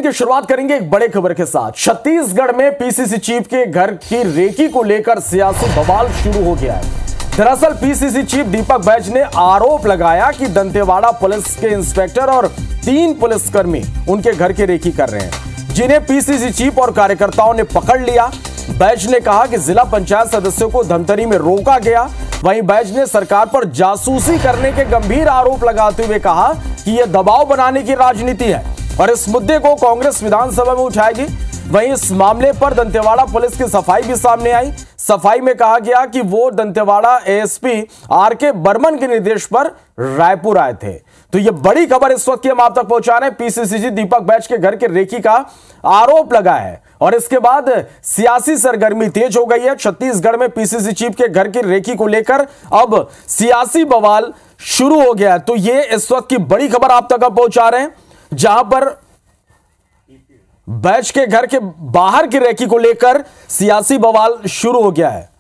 की शुरुआत करेंगे एक बड़े खबर के साथ। छत्तीसगढ़ में पीसीसी चीफ के घर की रेकी को लेकर सियासी बवाल शुरू हो गया है। दरअसल पीसीसी चीफ दीपक बैज ने आरोप लगाया कि दंतेवाड़ा पुलिस के इंस्पेक्टर और 3 पुलिसकर्मी उनके घर की रेकी कर रहे हैं, जिन्हें पीसीसी चीफ और कार्यकर्ताओं ने पकड़ लिया। बैज ने कहा कि जिला पंचायत सदस्यों को धमतरी में रोका गया। वहीं बैज ने सरकार पर जासूसी करने के गंभीर आरोप लगाते हुए कहा कि यह दबाव बनाने की राजनीति है और इस मुद्दे को कांग्रेस विधानसभा में उठाएगी। वहीं इस मामले पर दंतेवाड़ा पुलिस की सफाई भी सामने आई। सफाई में कहा गया कि वो दंतेवाड़ा एएसपी आरके बर्मन के निर्देश पर रायपुर आए थे। तो ये बड़ी खबर इस वक्त की हम आप तक पहुंचा रहे हैं। पीसीसी दीपक बैज के घर के रेकी का आरोप लगा है और इसके बाद सियासी सरगर्मी तेज हो गई है। छत्तीसगढ़ में पीसीसी चीफ के घर की रेकी को लेकर अब सियासी बवाल शुरू हो गया है। तो ये इस वक्त की बड़ी खबर आप तक अब पहुंचा रहे हैं, जहां पर बैज के घर के बाहर की रेकी को लेकर सियासी बवाल शुरू हो गया है।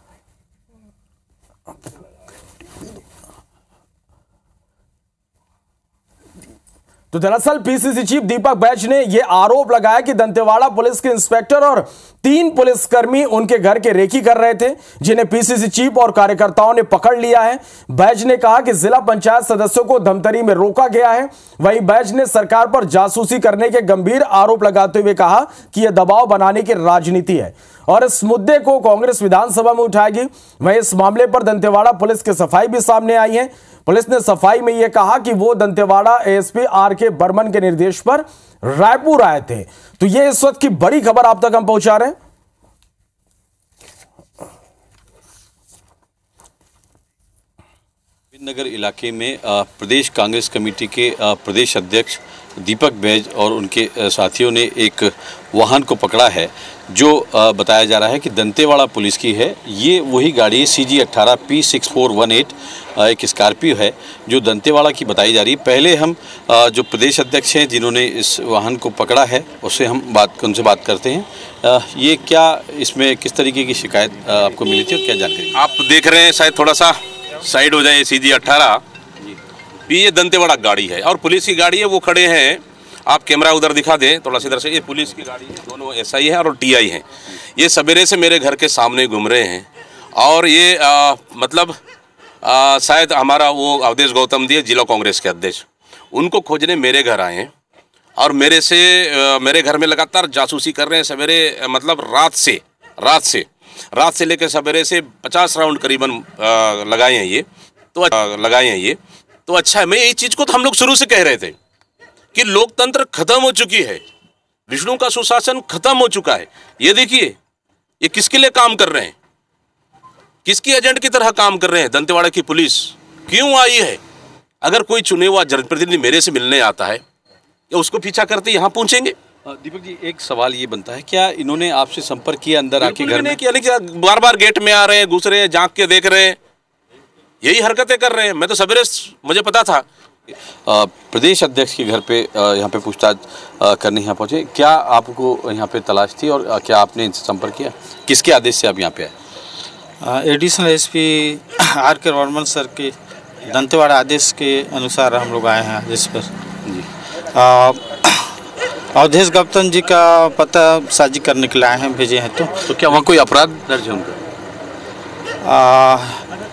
तो दरअसल पीसीसी चीफ दीपक बैज ने यह आरोप लगाया कि दंतेवाड़ा पुलिस के इंस्पेक्टर और 3 पुलिसकर्मी उनके घर के रेकी कर रहे थे, जिन्हें पीसीसी चीफ और कार्यकर्ताओं ने पकड़ लिया है। बैज ने कहा कि जिला पंचायत सदस्यों को धमतरी में रोका गया है। वहीं बैज ने सरकार पर जासूसी करने के गंभीर आरोप लगाते हुए कहा कि यह दबाव बनाने की राजनीति है और इस मुद्दे को कांग्रेस विधानसभा में उठाएगी। वहीं इस मामले पर दंतेवाड़ा पुलिस की सफाई भी सामने आई है। पुलिस ने सफाई में यह कहा कि वो दंतेवाड़ा एएसपी आरके बर्मन के निर्देश पर रायपुर आए थे। तो ये इस वक्त की बड़ी खबर आप तक हम पहुंचा रहे हैं। नगर इलाके में प्रदेश कांग्रेस कमेटी के प्रदेश अध्यक्ष दीपक बैज और उनके साथियों ने एक वाहन को पकड़ा है, जो बताया जा रहा है कि दंतेवाड़ा पुलिस की है। ये वही गाड़ी है CG18 P6418, एक स्कॉर्पियो है जो दंतेवाड़ा की बताई जा रही है। पहले हम जो प्रदेश अध्यक्ष हैं जिन्होंने इस वाहन को पकड़ा है उससे हम उनसे बात करते हैं। ये क्या इसमें किस तरीके की शिकायत आपको मिली थी और क्या जानकारी? आप देख रहे हैं, शायद थोड़ा सा साइड हो जाए। CG18 ये दंतेवाड़ा गाड़ी है और पुलिस की गाड़ी है, वो खड़े हैं। आप कैमरा उधर दिखा दें थोड़ा सा इधर से। ये पुलिस की गाड़ी है, दोनों SI है और TI हैं। ये सवेरे से मेरे घर के सामने घूम रहे हैं और ये शायद हमारा वो अवधेश गौतम जी जिला कांग्रेस के अध्यक्ष, उनको खोजने मेरे घर आए हैं और मेरे घर में लगातार जासूसी कर रहे हैं। सवेरे रात से लेकर सवेरे से 50 राउंड करीबन लगाए हैं ये। तो अच्छा है। मैं ये चीज़ को तो हम लोग शुरू से कह रहे थे कि लोकतंत्र खत्म हो चुकी है, विष्णु का सुशासन खत्म हो चुका है। ये देखिए, ये किसके लिए काम कर रहे हैं, किसकी एजेंट की तरह काम कर रहे हैं। दंतेवाड़ा की पुलिस क्यों आई है? अगर कोई चुने हुआ जनप्रतिनिधि मेरे से मिलने आता है या उसको पीछा करते यहाँ पहुंचेंगे। दीपक जी, एक सवाल ये बनता है, क्या इन्होंने आपसे संपर्क किया अंदर आके घर में? किया नहीं, बार बार गेट में आ रहे हैं, घुस रहे हैं, झांक के देख रहे हैं, यही हरकतें कर रहे हैं। मैं तो सवेरे मुझे पता था। प्रदेश अध्यक्ष के घर पे यहाँ पे पूछताछ करने यहाँ पहुँचे, क्या आपको यहाँ पे तलाश थी और क्या आपने इनसे संपर्क किया? किसके आदेश से आप यहाँ पे आए? Additional SP R K Barman sir के दंतेवाड़ा आदेश के अनुसार हम लोग आए हैं आदेश पर जी। अवधेश गौतम जी का पता साजी करने के लिए आए हैं, भेजे हैं। तो क्या वहाँ कोई अपराध दर्ज है उनका?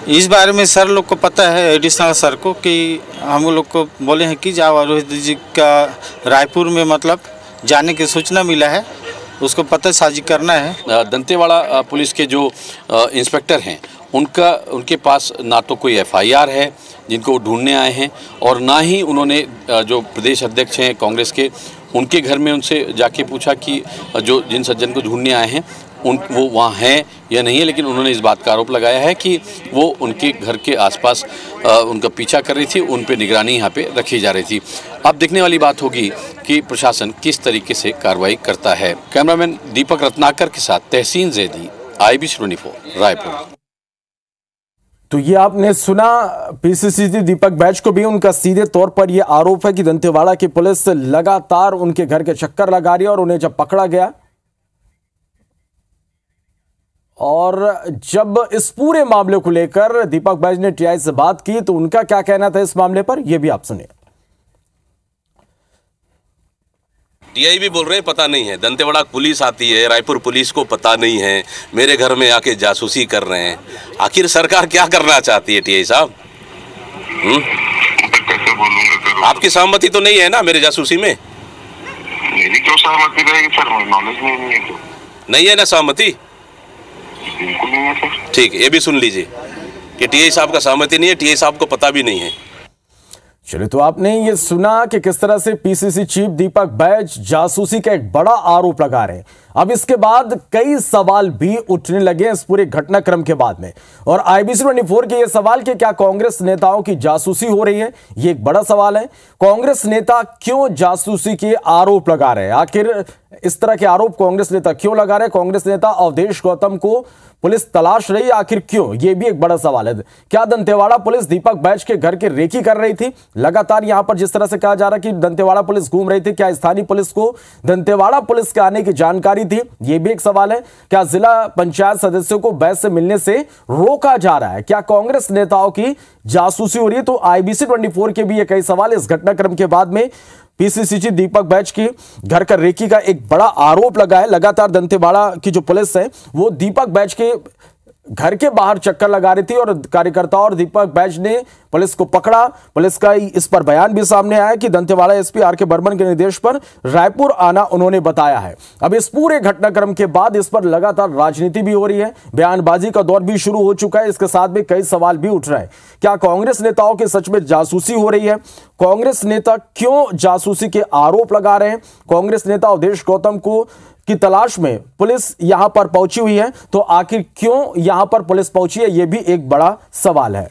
इस बारे में सर लोग को पता है, एडिशनल सर को, कि हम लोग को बोले हैं कि जाओ रोहित जी का रायपुर में जाने की सूचना मिला है, उसको पता साजी करना है। दंतेवाड़ा पुलिस के जो इंस्पेक्टर हैं उनके पास ना तो कोई FIR है जिनको वो ढूंढने आए हैं, और ना ही उन्होंने जो प्रदेश अध्यक्ष हैं कांग्रेस के, उनके घर में उनसे जाके पूछा कि जिन सज्जन को ढूंढने आए हैं वो वहाँ हैं या नहीं है। लेकिन उन्होंने इस बात का आरोप लगाया है कि वो उनके घर के आसपास उनका पीछा कर रही थी, उन पे निगरानी यहाँ पे रखी जा रही थी। अब देखने वाली बात होगी कि प्रशासन किस तरीके से कार्रवाई करता है। कैमरामैन दीपक रत्नाकर के साथ तहसीन जैदी, IB/24 रायपुर। तो ये आपने सुना पीसीसी दीपक बैज को भी उनका सीधे तौर पर यह आरोप है कि दंतेवाड़ा की पुलिस लगातार उनके घर के चक्कर लगा रही है और उन्हें जब पकड़ा गया और जब इस पूरे मामले को लेकर दीपक बैज ने TI से बात की तो उनका क्या कहना था इस मामले पर, यह भी आप सुनिए। टीआई भी बोल रहे हैं पता नहीं है, दंतेवाड़ा पुलिस आती है, रायपुर पुलिस को पता नहीं है, मेरे घर में आके जासूसी कर रहे हैं। आखिर सरकार क्या करना चाहती है टीआई साहब? कैसे बोलूंगा सर? आपकी सहमति तो नहीं है ना मेरे जासूसी में? मेरी क्यों सहमति रहेगी सर? मुझे नॉलेज नहीं है तो। नहीं है ना सहमति? बिल्कुल नहीं है सर। ठीक, ये भी सुन लीजिए कि टीआई साहब का सहमति नहीं है, टीआई साहब को पता भी नहीं है। चलिए, तो आपने ये सुना कि किस तरह से पीसीसी चीफ दीपक बैज जासूसी का एक बड़ा आरोप लगा रहे हैं। अब इसके बाद कई सवाल भी उठने लगे इस पूरे घटनाक्रम के बाद में, और IBC 24 के ये सवाल कि क्या कांग्रेस नेताओं की जासूसी हो रही है, ये एक बड़ा सवाल है। कांग्रेस नेता क्यों जासूसी के आरोप लगा रहे हैं? आखिर इस तरह के आरोप कांग्रेस नेता क्यों लगा रहे हैं? कांग्रेस नेता अवधेश गौतम को पुलिस तलाश रही, आखिर क्यों? यह भी एक बड़ा सवाल है। क्या दंतेवाड़ा पुलिस दीपक बैज के घर की रेकी कर रही थी? लगातार यहां पर जिस तरह से कहा जा रहा है कि दंतेवाड़ा पुलिस घूम रही थी, क्या स्थानीय पुलिस को दंतेवाड़ा पुलिस के आने की जानकारी थी? यह भी एक सवाल है। क्या जिला पंचायत सदस्यों को बैज से मिलने से रोका जा रहा है? क्या कांग्रेस नेताओं की जासूसी हो रही है? तो IBC 24 के भी ये कई सवाल इस घटनाक्रम के बाद में पीसीसी चीफ दीपक बैज की घर का रेकी का एक बड़ा आरोप लगा है। लगातार दंतेवाड़ा की जो पुलिस है वो दीपक बैज के घर के बाहर चक्कर लगा रही थी और कार्यकर्ताओं और दीपक बैज ने पुलिस को पकड़ा। पुलिस का इस पर बयान भी सामने आया कि दंतेवाड़ा SP RK बर्मन के निर्देश पर रायपुर आना उन्होंने बताया है। अब इस पूरे घटनाक्रम के बाद इस पर लगातार राजनीति भी हो रही है, बयानबाजी का दौर भी शुरू हो चुका है। इसके साथ में कई सवाल भी उठ रहे हैं। क्या कांग्रेस नेताओं की सच में जासूसी हो रही है? कांग्रेस नेता क्यों जासूसी के आरोप लगा रहे हैं? कांग्रेस नेता अवधेश गौतम को की तलाश में पुलिस यहां पर पहुंची हुई है, तो आखिर क्यों यहां पर पुलिस पहुंची है, यह भी एक बड़ा सवाल है।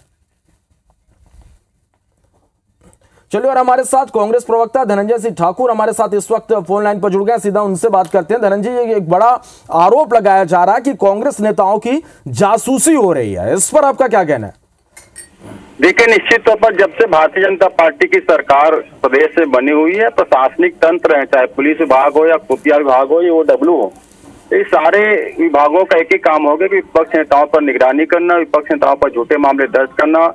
चलिए, और हमारे साथ कांग्रेस प्रवक्ता धनंजय सिंह ठाकुर हमारे साथ इस वक्त फोन लाइन पर जुड़ गए, सीधा उनसे बात करते हैं। धनंजय, ये एक बड़ा आरोप लगाया जा रहा है कि कांग्रेस नेताओं की जासूसी हो रही है, इस पर आपका क्या कहना है? देखिए, निश्चित तौर पर जब से भारतीय जनता पार्टी की सरकार प्रदेश में बनी हुई है, प्रशासनिक तंत्र है, चाहे पुलिस विभाग हो या खुफिया विभाग हो या OW हो, ये सारे विभागों का एक ही काम हो गया कि विपक्ष नेताओं पर निगरानी करना, विपक्ष नेताओं पर झूठे मामले दर्ज करना,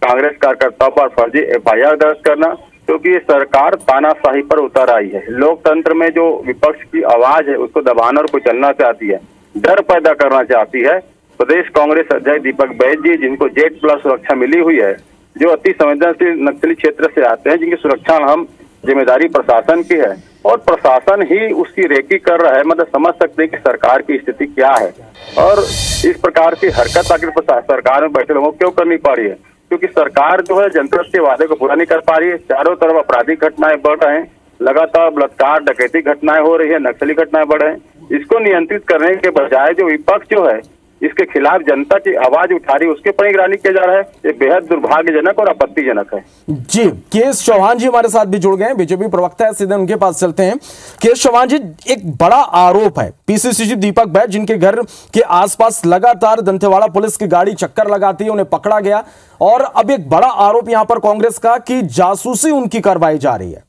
कांग्रेस कार्यकर्ताओं पर फर्जी FIR दर्ज करना, क्योंकि ये सरकार तानाशाही पर उतर आई है। लोकतंत्र में जो विपक्ष की आवाज है उसको दबाना और कुचलना चाहती है, डर पैदा करना चाहती है। प्रदेश कांग्रेस अध्यक्ष दीपक बैज जी, जिनको Z+ सुरक्षा मिली हुई है, जो अति संवेदनशील नक्सली क्षेत्र से आते हैं, जिनकी सुरक्षा हम जिम्मेदारी प्रशासन की है और प्रशासन ही उसकी रेकी कर रहा है, मतलब समझ सकते हैं कि सरकार की स्थिति क्या है। और इस प्रकार की हरकत आखिर सरकार में बैठे लोगों को क्यों करनी पड़ रही है? क्योंकि सरकार जो है जनता के वादे को पूरा नहीं कर पा रही है। चारों तरफ आपराधिक घटनाएं बढ़ रहे हैं, लगातार बलात्कार डकैती घटनाएं हो रही है, नक्सली घटनाएं बढ़ रहे हैं। इसको नियंत्रित करने के बजाय जो विपक्ष जो है इसके खिलाफ जनता की आवाज उठा रही है, उसके पर निगरानी किया जा रहा है। ये बेहद दुर्भाग्यजनक और आपत्तिजनक है। जी, केएस चौहान जी हमारे साथ भी जुड़ गए हैं, बीजेपी प्रवक्ता है, सीधे उनके पास चलते हैं। केएस चौहान जी, एक बड़ा आरोप है पीसीसी चीफ दीपक बैज, जिनके घर के आसपास लगातार दंतेवाड़ा पुलिस की गाड़ी चक्कर लगाती है, उन्हें पकड़ा गया, और अब एक बड़ा आरोप यहां पर कांग्रेस का कि जासूसी उनकी करवाई जा रही है।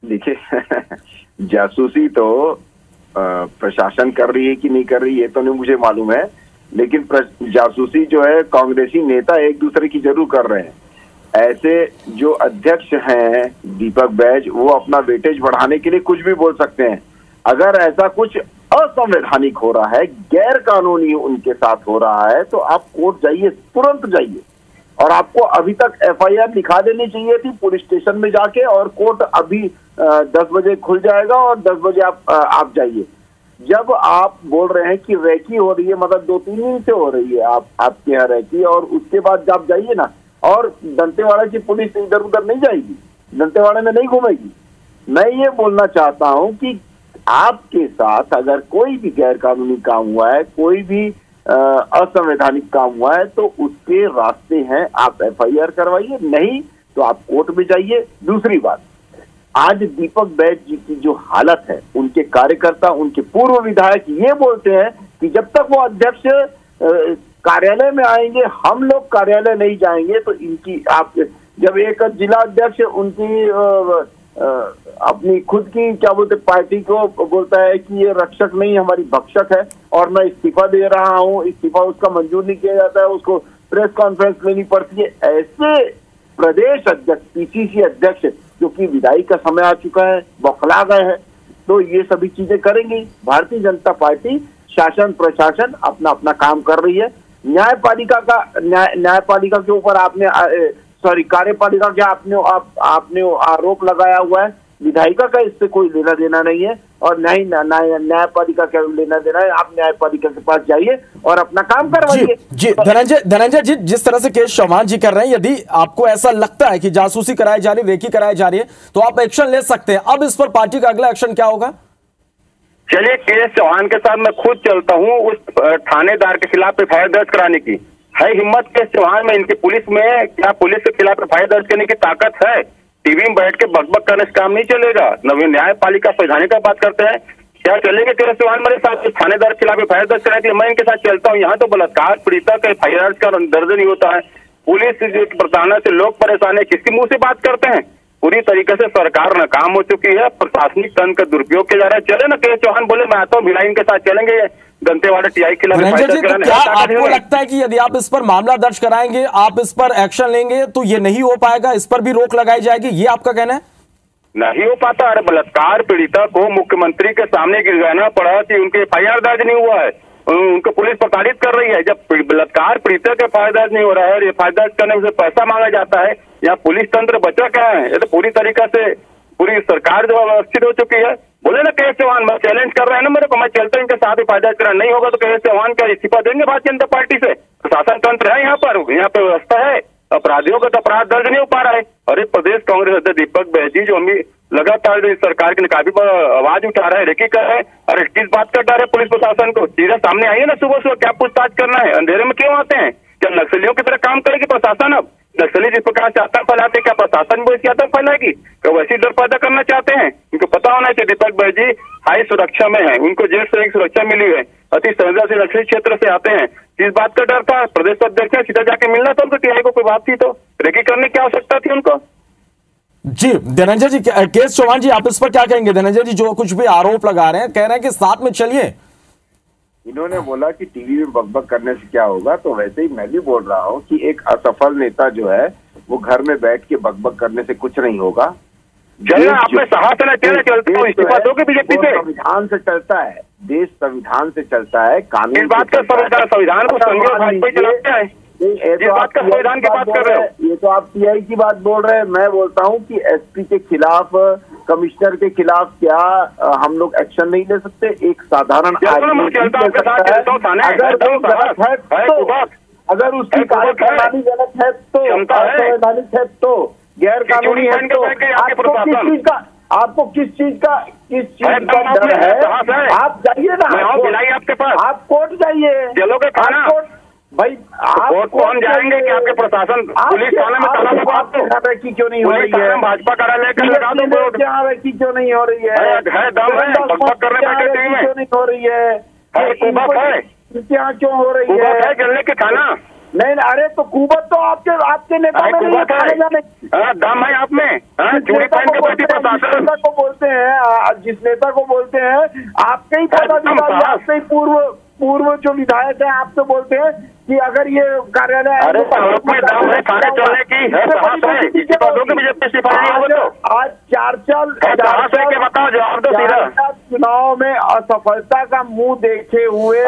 देखिए जासूसी तो प्रशासन कर रही है कि नहीं कर रही है तो नहीं मुझे मालूम है, लेकिन जासूसी जो है कांग्रेसी नेता एक दूसरे की जरूर कर रहे हैं। ऐसे जो अध्यक्ष हैं दीपक बैज, वो अपना वेटेज बढ़ाने के लिए कुछ भी बोल सकते हैं। अगर ऐसा कुछ असंवैधानिक हो रहा है, गैर कानूनी उनके साथ हो रहा है, तो आप कोर्ट जाइए, तुरंत जाइए, और आपको अभी तक FIR लिखा देनी चाहिए थी पुलिस स्टेशन में जाके, और कोर्ट अभी 10 बजे खुल जाएगा और 10 बजे आप जाइए। जब आप बोल रहे हैं कि रैकी हो रही है, मतलब 2-3 दिन से हो रही है आपके यहाँ रैकी, और उसके बाद जब जाइए ना, और दंतेवाड़ा की पुलिस इधर उधर नहीं जाएगी, दंतेवाड़ा में नहीं घूमेगी। मैं ये बोलना चाहता हूँ कि आपके साथ अगर कोई भी गैर कानूनी काम हुआ है, कोई भी असंवैधानिक काम हुआ है, तो उसके रास्ते हैं, आप FIR करवाइए, नहीं तो आप कोर्ट में जाइए। दूसरी बात, आज दीपक बैज जी की जो हालत है, उनके कार्यकर्ता, उनके पूर्व विधायक ये बोलते हैं कि जब तक वो अध्यक्ष कार्यालय में आएंगे, हम लोग कार्यालय नहीं जाएंगे। तो इनकी आप जब एक जिला अध्यक्ष उनकी अपनी खुद की क्या बोलते पार्टी को बोलता है कि ये रक्षक नहीं हमारी भक्षक है और मैं इस्तीफा दे रहा हूँ, इस्तीफा उसका मंजूर नहीं किया जाता है, उसको प्रेस कॉन्फ्रेंस लेनी पड़ती है। ऐसे प्रदेश अध्यक्ष, PCC अध्यक्ष, क्योंकि विदाई का समय आ चुका है, बौखला गए हैं, तो ये सभी चीजें करेंगी। भारतीय जनता पार्टी शासन प्रशासन अपना अपना काम कर रही है। न्यायपालिका के ऊपर आपने कार्यपालिका के आपने आरोप लगाया हुआ है। विधायिका का इससे कोई लेना देना नहीं है और न ही न्यायपालिका का लेना देना है। आप न्यायपालिका के पास जाइए और अपना काम करवाइए। जी धनंजय जी, जिस तरह से केस चौहान जी कर रहे हैं, यदि आपको ऐसा लगता है कि जासूसी कराई जा रही, रेकी कराई जा रही है, तो आप एक्शन ले सकते हैं। अब इस पर पार्टी का अगला एक्शन क्या होगा? चलिए, केस चौहान के साथ मैं खुद चलता हूँ उस थानेदार के खिलाफ एफआईआर दर्ज कराने की। है हिम्मत केस चौहान में? इनकी पुलिस में क्या पुलिस के खिलाफ एफआईआर दर्ज करने की ताकत है? टीवी में बैठ के बकबक करने से काम नहीं चलेगा। नवीन न्यायपालिका संवैधानिक का बात करते हैं, क्या चलेंगे केस चौहान मेरे साथ थानेदार के खिलाफ एफआईआर दर्ज कराने के लिए? मैं इनके साथ चलता हूँ। यहाँ तो बलात्कार पीड़िता का एफआईआर का दर्ज नहीं होता है। पुलिस प्रताड़ना से लोग परेशान है, किसके मुंह से बात करते हैं? पूरी तरीके से सरकार नाकाम हो चुकी है, प्रशासनिक तंत्र का दुरुपयोग किया जा रहा है। चले ना केस चौहान बोले मैं आता हूँ, भिलाई इनके साथ चलेंगे दंतेवाड़ा टीआई के खिलाफ। क्या आपको लगता है कि यदि आप इस पर मामला दर्ज कराएंगे, आप इस पर एक्शन लेंगे, तो ये नहीं हो पाएगा, इस पर भी रोक लगाई जाएगी, ये आपका कहना है? नहीं हो पाता। अरे बलात्कार पीड़िता को मुख्यमंत्री के सामने गिरवाना पड़ा कि उनके एफआईआर दर्ज नहीं हुआ है, उनको पुलिस प्रताड़ित कर रही है। जब बलात्कार पीड़िता का एफआईआर दर्ज नहीं हो रहा है और एफआईआर दर्ज करने में पैसा मांगा जाता है, या पुलिस तंत्र बचा क्या है? ये तो पूरी तरीका से पूरी सरकार जो अवस्थित हो चुकी है। बोले ना केस चौहान, मैं चैलेंज कर रहा है ना मेरे को, मैं चलता हूं इनके साथ एफआईआर दर्ज करा। नहीं होगा तो केस चौहान का इस्तीफा देंगे भारतीय जनता पार्टी से। प्रशासन तंत्र है यहाँ पे व्यवस्था है, अपराधियों का तो अपराध दर्ज नहीं हो पा रहा है। अरे प्रदेश कांग्रेस अध्यक्ष दीपक बैजी जो हमें लगातार सरकार के काफी आवाज उठा रहा है, रेकी कर रहे हैं, अरे किस बात कर रहा है पुलिस प्रशासन को? चीजें सामने आई है ना, सुबह सुबह क्या पूछताछ करना है? अंधेरे में क्यों आते हैं? क्या नक्सलियों की तरह काम करेगी प्रशासन? अब नक्सली जिस प्रकार से आतंक फैलाते हैं, क्या प्रशासन भी इसकी आतंक फैलाएगी? क्या वैसी डर पैदा करना चाहते हैं? उनको पता होना चाहिए दीपक बैजी हाई सुरक्षा में है, उनको जेल से एक सुरक्षा मिली है, अति संवेदनशील नक्सली क्षेत्र से आते हैं। किस बात का डर था? प्रदेश अध्यक्ष है, सीधा जाके मिलना था उनको, टीआई को कोई बात थी तो रेकी करने की आवश्यकता थी उनको? जी धनंजय जी, केस चौहान जी, आप इस पर क्या कहेंगे? धनंजय जी जो कुछ भी आरोप लगा रहे हैं, कह रहे हैं कि साथ में चलिए। इन्होंने बोला कि टीवी में बकबक करने से क्या होगा, तो वैसे ही मैं भी बोल रहा हूँ कि एक असफल नेता जो है वो घर में बैठ के बकबक करने से कुछ नहीं होगा। आपने साहस न चलते हो, इस्तीफा दोगे बीजेपी से? संविधान से चलता है, देश संविधान से चलता है, कानून। इस बात का संविधान को चलाते हैं, ये बात का संविधान की बात कर रहे हो। ये तो आप टीआई की बात बोल रहे हैं। मैं बोलता हूँ कि एसपी के खिलाफ, कमिश्नर के खिलाफ क्या हम लोग एक्शन नहीं ले सकते? एक साधारण आदमी अगर उसकी कार्यप्रणाली गलत है तो, असंवैधानिक है तो, गैर कानूनी है तो, आपको किस चीज का डर है? आप जाइए ना, आपके पास, आप कोर्ट जाइए, चलोगे थाना भाई? कोर्ट को हम जाएंगे कि आपके प्रशासन पुलिस थाने में ताला लगा दो? रेकी क्यों नहीं हो रही है? भाजपा कार्यालय का लगा दो बोर्ड। क्या रेकी क्यों नहीं हो रही है? दम है, बकबक करने बैठे टीवी में क्यों नहीं हो रही है? क्यों हो रही है? जलने के थाना नहीं, अरे तो कुबत तो आपके नेता में दम है आप में, चूड़ी पहन के बैठी प्रशासन को बोलते हैं, जिस नेता को बोलते हैं आपके ही पदाधिकारी, आपसे ही पूर्व जो विधायक है आपसे बोलते हैं कि अगर ये कार्यालय आज चुनाव में असफलता का मुंह देखे हुए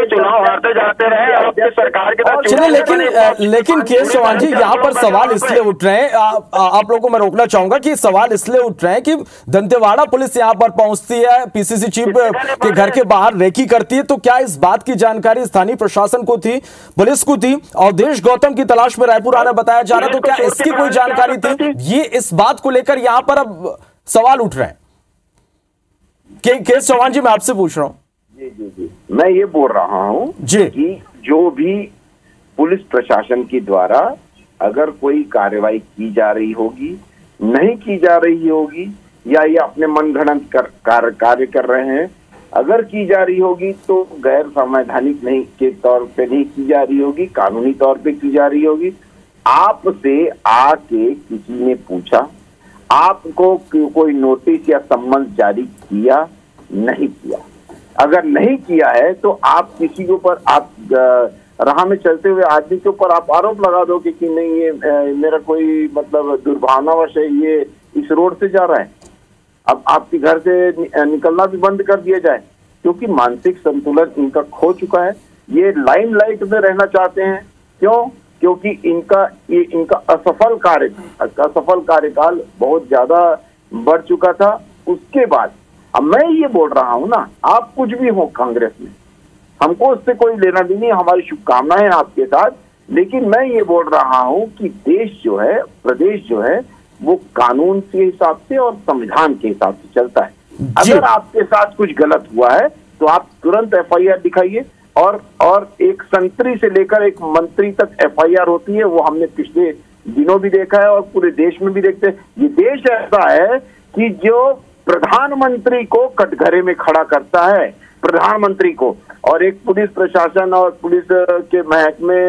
चुनाव हारते जाते रहे आपकी सरकार के। चलिए, लेकिन केस चौहान जी, यहाँ पर सवाल इसलिए उठ रहे हैं, आप लोगों को मैं रोकना चाहूंगा कि सवाल इसलिए उठ रहे हैं कि दंतेवाड़ा पुलिस यहाँ पर पहुंचती है, पीसीसी चीफ के घर के बाहर रेकी करती है, तो क्या इस बात की जानकारी स्थानीय प्रशासन को थी, पुलिस को थी? अवधेश गौतम की तलाश में रायपुर आना बताया जा रहा, तो क्या इसकी कोई जानकारी थी? ये इस बात को लेकर यहां पर अब सवाल उठ रहे हैं। केस चौहान जी, मैं आपसे पूछ रहा हूं। जी, मैं ये बोल रहा हूं कि जो भी पुलिस प्रशासन के द्वारा अगर कोई कार्रवाई की जा रही होगी, नहीं की जा रही होगी, या ये अपने मनगढ़ंत कार्य कर रहे हैं, अगर की जा रही होगी तो गैर संवैधानिक नहीं के तौर पे नहीं की जा रही होगी, कानूनी तौर पे की जा रही होगी। आपसे आके किसी ने पूछा, आपको कोई नोटिस या सम्मन जारी किया? नहीं किया। अगर नहीं किया है तो आप किसी के ऊपर, आप राह में चलते हुए आदमी के ऊपर आप आरोप लगा दो कि नहीं ये मेरा कोई मतलब दुर्भावनावश है, ये इस रोड से जा रहा है। अब आपके घर से निकलना भी बंद कर दिया जाए, क्योंकि मानसिक संतुलन इनका खो चुका है। ये लाइमलाइट में रहना चाहते हैं। क्यों? क्योंकि इनका असफल कार्यकाल बहुत ज्यादा बढ़ चुका था। उसके बाद अब मैं ये बोल रहा हूं ना, आप कुछ भी हो कांग्रेस में, हमको उससे कोई लेना देना नहीं, हमारी शुभकामनाएं आपके साथ, लेकिन मैं ये बोल रहा हूं कि देश जो है, प्रदेश जो है, वो कानून के हिसाब से और संविधान के हिसाब से चलता है। अगर आपके साथ कुछ गलत हुआ है तो आप तुरंत एफआईआर दिखाइए, और एक संतरी से लेकर एक मंत्री तक एफआईआर होती है। वो हमने पिछले दिनों भी देखा है और पूरे देश में भी देखते हैं। ये देश ऐसा है कि जो प्रधानमंत्री को कटघरे में खड़ा करता है, प्रधानमंत्री को, और एक पुलिस प्रशासन और पुलिस के महकमे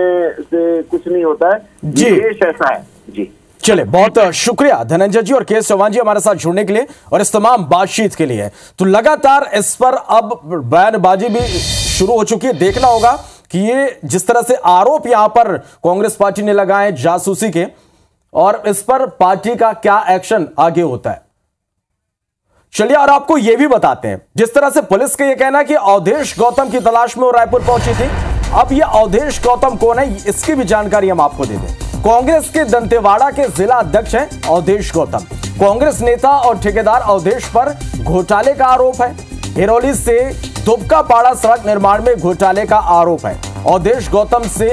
से कुछ नहीं होता है। ये देश ऐसा है जी। चले, बहुत शुक्रिया धनंजय जी और के चौहान जी हमारे साथ जुड़ने के लिए और इस तमाम बातचीत के लिए। तो लगातार इस पर अब बयानबाजी भी शुरू हो चुकी है। देखना होगा कि ये जिस तरह से आरोप यहां पर कांग्रेस पार्टी ने लगाए जासूसी के, और इस पर पार्टी का क्या एक्शन आगे होता है। चलिए और आपको यह भी बताते हैं, जिस तरह से पुलिस का यह कहना है कि अवधेश गौतम की तलाश में वो रायपुर पहुंची थी। अब यह अवधेश गौतम कौन है, इसकी भी जानकारी हम आपको दे दें। कांग्रेस के दंतेवाड़ा के जिला अध्यक्ष हैं अवधेश गौतम। कांग्रेस नेता और ठेकेदार अवधेश पर घोटाले का आरोप है। हिरोली से दुबका-पाड़ा सड़क निर्माण में घोटाले का आरोप है। अवधेश गौतम से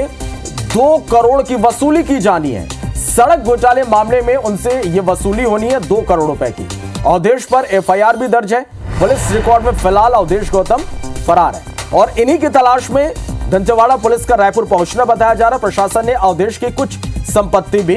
2 करोड़ की वसूली की जानी है। सड़क घोटाले मामले में उनसे यह वसूली होनी है 2 करोड़ रुपए की। अवधेश पर एफआईआर भी दर्ज है। पुलिस रिकॉर्ड में फिलहाल अवधेश गौतम फरार है और इन्हीं की तलाश में दंतेवाड़ा पुलिस का रायपुर पहुंचना बताया जा रहा। प्रशासन ने अवधेश की कुछ संपत्ति भी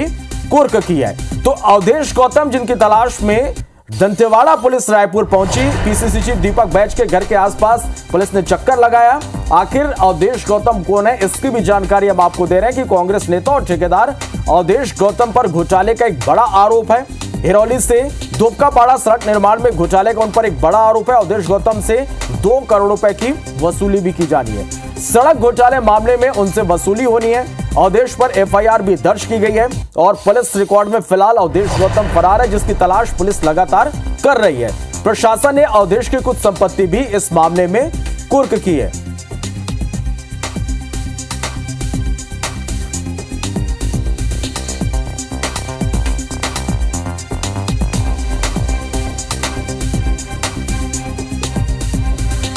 कुर्क की है। तो अवधेश गौतम जिनकी तलाश में दंतेवाड़ा पुलिस रायपुर पहुंची, पीसीसी चीफ दीपक बैज के घर के आसपास पुलिस ने चक्कर लगाया। आखिर अवधेश गौतम कौन है, इसकी भी जानकारी हम आपको दे रहे हैं कि कांग्रेस नेता और ठेकेदार अवधेश गौतम पर घोटाले का एक बड़ा आरोप है। हिरौली से दुबका-पाड़ा सड़क निर्माण में घोटाले का उन पर एक बड़ा आरोप है। अवधेश गौतम से 2 करोड़ रुपए की वसूली भी की जानी है। सड़क घोटाले मामले में उनसे वसूली होनी है। अवधेश पर एफआईआर भी दर्ज की गई है और पुलिस रिकॉर्ड में फिलहाल अवधेश गौतम फरार है, जिसकी तलाश पुलिस लगातार कर रही है। प्रशासन ने अवधेश की कुछ संपत्ति भी इस मामले में कुर्क की है।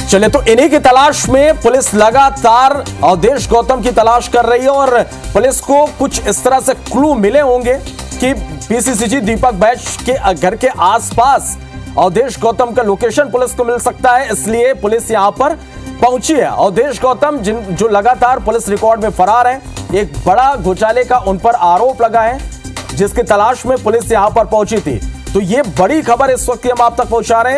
चले, तो इन्हीं की तलाश में पुलिस लगातार अवधेश गौतम की तलाश कर रही है और पुलिस को कुछ इस तरह से क्लू मिले होंगे कि पीसीसी चीफ दीपक बैज के घर के आसपास अवधेश गौतम का लोकेशन पुलिस को मिल सकता है, इसलिए पुलिस यहां पर पहुंची है। अवधेश गौतम जो लगातार पुलिस रिकॉर्ड में फरार है, एक बड़ा घोटाले का उन पर आरोप लगा है, जिसकी तलाश में पुलिस यहां पर पहुंची थी। तो ये बड़ी खबर इस वक्त हम आप तक पहुंचा रहे हैं।